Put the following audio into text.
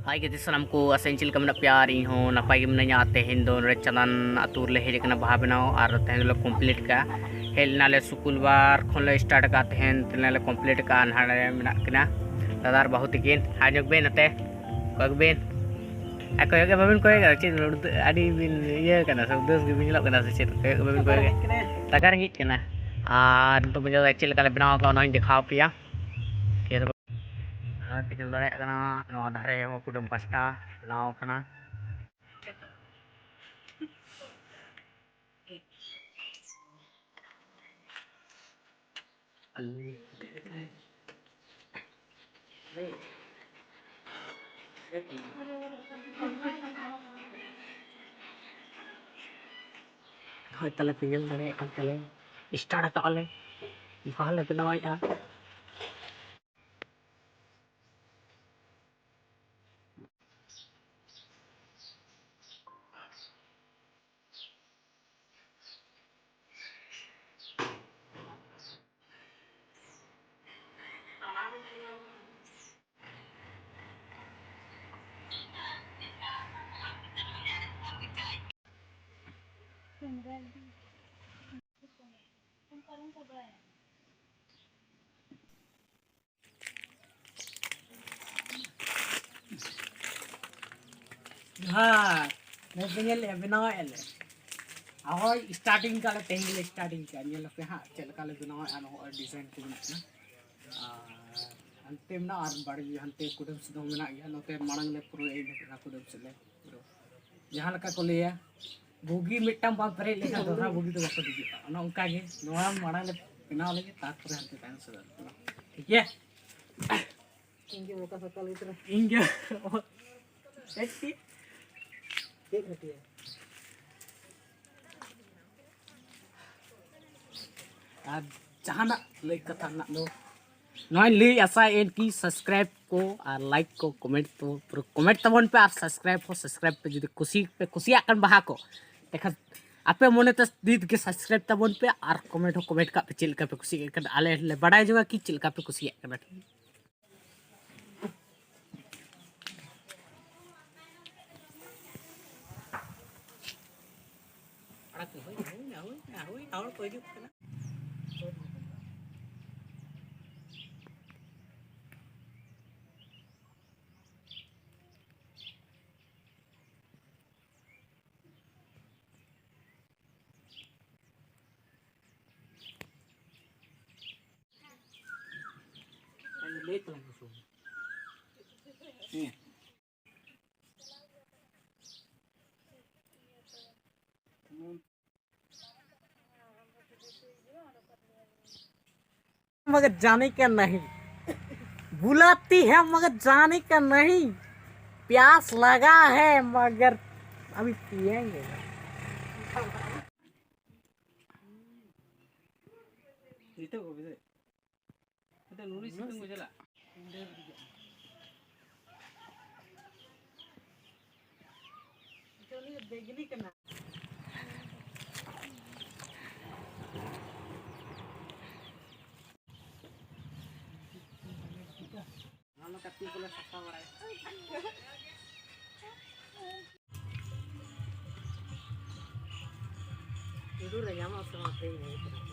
हाय गति सामान को आसें चिल कमना प्यार इन हो नपाय मना तेहन दो चंदन आतुर ले हेजना बाहा बनाओ और तेहन कंप्लीट का हेलनाले स्कूल बार खन ले स्टार्ट का तेहन तेनाले कंप्लीट का हाड़े मेना किना दादार बहुत किन हाजक बेन अते कग बेन अको के बाबिन कोय चे आडी बिन ये कना सब दस गे बिन लो कना से चे बाबिन कोय तकार हिट कना और तो बजा चिल का बनाओ का नई दिखाओ पिया kecil dari karena no dari mau kudum pasta lau karena Thôi tala pinjam dari kan tala istana tak oleh mahal itu namanya हाँ मैं पिंजल बनाओ एले ahoy starting kala tenggel starting kan nyala pe ha chel kala binaw ano design ko na antem na ar badi hante kudum sidom mena ya note marang le puro ei na kudum sele puro jahan leka ko leya bogi mittam ba pare leka dora bogi to bako digi ana onka ge noa marang le binaw lege tar pore hante tan sele ठीक है इंगे मोका सकल इतर इंगे eighty देख रही है जहाना लई कथा ना दो नय लई आशा एन की सब्सक्राइब को और लाइक को कमेंट तो पूरा कमेंट तबन पे और सब्सक्राइब पे जुदी खुशी आकन बहा को देखा आपे मने त दीद के सब्सक्राइब तबन पे और कमेंट का पे चिलका पे खुशी कर आले ले बड़ाई जगह की चिलका पे खुशी आकन और कोई ना late lang gusto mo. मगर जाने का नहीं बुलाती है मगर जाने का नहीं प्यास लगा है मगर अभी पिएंगे itu kok bisa kita nulis itu aja lah itu ni begini kena nama kati pula sasa marai itu udah nyamuk sama ini